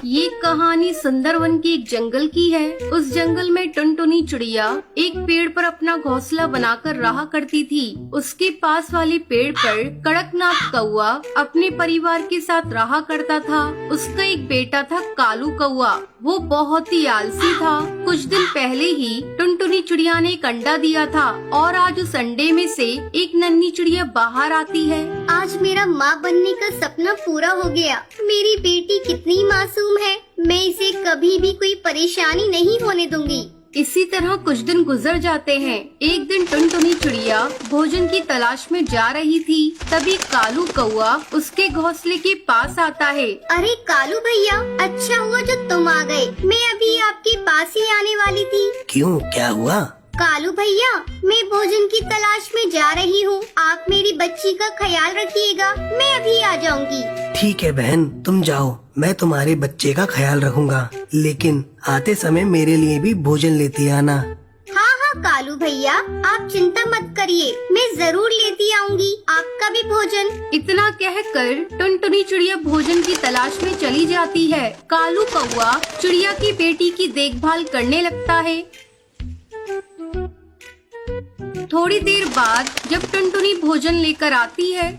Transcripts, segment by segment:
ये कहानी सुंदरवन के एक जंगल की है। उस जंगल में टुनटुनी चिड़िया एक पेड़ पर अपना घोंसला बनाकर रहा करती थी। उसके पास वाले पेड़ पर कड़कनाथ कौआ अपने परिवार के साथ रहा करता था। उसका एक बेटा था कालू कौआ। वो बहुत ही आलसी था। कुछ दिन पहले ही टुनटुनी चिड़िया ने एक अंडा दिया था और आज उस अंडे में से एक नन्ही चिड़िया बाहर आती है। आज मेरा माँ बनने का सपना पूरा हो गया। मेरी बेटी कितनी मासूम है। मैं इसे कभी भी कोई परेशानी नहीं होने दूंगी। इसी तरह कुछ दिन गुजर जाते हैं। एक दिन टुनटुनी चिड़िया भोजन की तलाश में जा रही थी। तभी कालू कौआ उसके घोंसले के पास आता है। अरे कालू भैया, अच्छा हुआ जो तुम आ गए। मैं अभी आपके पास ही आने वाली थी। क्यों, क्या हुआ? कालू भैया, मैं भोजन की तलाश में जा रही हूँ। आप मेरी बच्ची का ख्याल रखिएगा। मैं अभी आ जाऊंगी। ठीक है बहन, तुम जाओ, मैं तुम्हारे बच्चे का ख्याल रखूंगा। लेकिन आते समय मेरे लिए भी भोजन लेती आना। हाँ हाँ कालू भैया, आप चिंता मत करिए, मैं जरूर लेती आऊंगी आपका भी भोजन। इतना कहकर टुनटुनी चिड़िया भोजन की तलाश में चली जाती है। कालू कौआ चिड़िया की बेटी की देखभाल करने लगता है। थोड़ी देर बाद जब टुनटुनी भोजन लेकर आती है।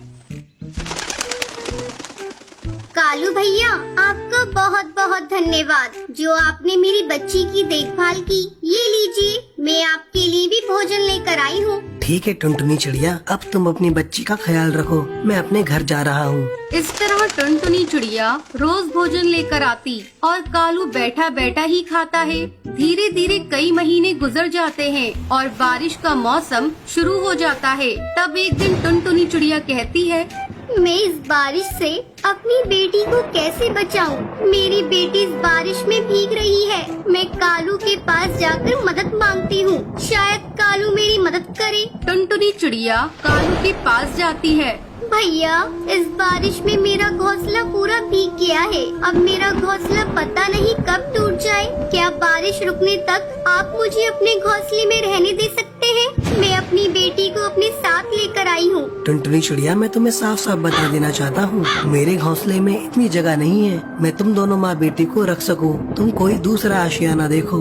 कालू भैया, आपका बहुत बहुत धन्यवाद जो आपने मेरी बच्ची की देखभाल की। ये लीजिए, मैं आपके लिए भी भोजन लेकर आई हूँ। ठीक है टुनटुनी चिड़िया, अब तुम अपनी बच्ची का ख्याल रखो। मैं अपने घर जा रहा हूँ। इस तरह टुनटुनी चिड़िया रोज भोजन लेकर आती और कालू बैठा बैठा ही खाता है। धीरे धीरे कई महीने गुजर जाते हैं और बारिश का मौसम शुरू हो जाता है। तब एक दिन टुनटुनी चिड़िया कहती है, मैं इस बारिश से अपनी बेटी को कैसे बचाऊं? मेरी बेटी इस बारिश में भीग रही है। मैं कालू के पास जाकर मदद मांगती हूँ। शायद कालू मेरी मदद करे। टुनटुनी चिड़िया कालू के पास जाती है। भैया, इस बारिश में मेरा घोंसला पूरा भीग गया है। अब मेरा घोंसला पता नहीं कब टूट जाए। क्या बारिश रुकने तक आप मुझे अपने घोंसले में रहने दे सकते हैं? मैं अपनी बेटी को अपने साथ लेकर आई हूँ। टुनटुनी चिड़िया, मैं तुम्हें साफ साफ बता देना चाहता हूँ, मेरे घोंसले में इतनी जगह नहीं है मैं तुम दोनों माँ बेटी को रख सकूँ। तुम कोई दूसरा आशियाना देखो।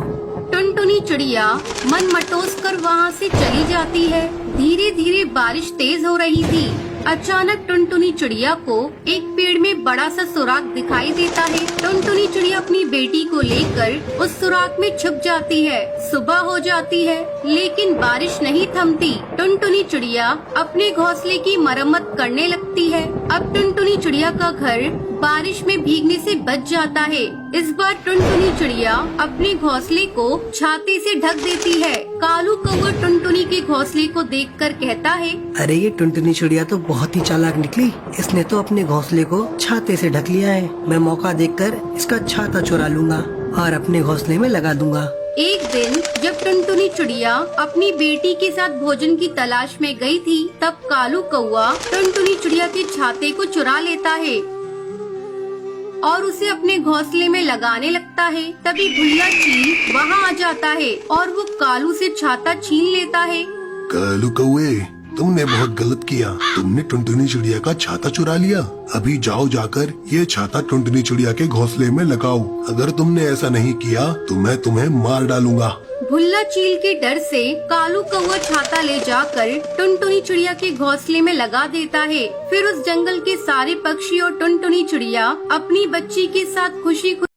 टुनटुनी चिड़िया मन मटोस कर वहाँ से चली जाती है। धीरे धीरे बारिश तेज हो रही थी। अचानक टुनटुनी चिड़िया को एक पेड़ में बड़ा सा सुराख दिखाई देता है। टुनटुनी चिड़िया अपनी बेटी को लेकर उस सुराख में छुप जाती है। सुबह हो जाती है लेकिन बारिश नहीं थमती। टुनटुनी चिड़िया अपने घोंसले की मरम्मत करने लगती है। अब टुनटुनी चिड़िया का घर बारिश में भीगने से बच जाता है। इस बार टुनटुनी चिड़िया अपने घोंसले को छाते से ढक देती है। कालू कौआ टुनटुनी के घोंसले को देखकर कहता है, अरे ये टुनटुनी चिड़िया तो बहुत ही चालाक निकली। इसने तो अपने घोंसले को छाते से ढक लिया है। मैं मौका देखकर इसका छाता चुरा लूंगा और अपने घोंसले में लगा दूंगा। एक दिन जब टुनटुनी चिड़िया अपनी बेटी के साथ भोजन की तलाश में गई थी, तब कालू कौआ टुनटुनी चिड़िया के छाते को चुरा लेता है और उसे अपने घोंसले में लगाने लगता है। तभी भुल्ला चील वहाँ आ जाता है और वो कालू से छाता छीन लेता है। कालू कौए, तुमने बहुत गलत किया। तुमने टुनटुनी चिड़िया का छाता चुरा लिया। अभी जाओ जाकर ये छाता टुनटुनी चिड़िया के घोंसले में लगाओ। अगर तुमने ऐसा नहीं किया तो मैं तुम्हें मार डालूंगा। भुल्ला चील के डर से कालू कौआ छाता ले जाकर टुनटुनी चिड़िया के घोंसले में लगा देता है। फिर उस जंगल के सारे पक्षी और टुनटुनी चिड़िया अपनी बच्ची के साथ खुशी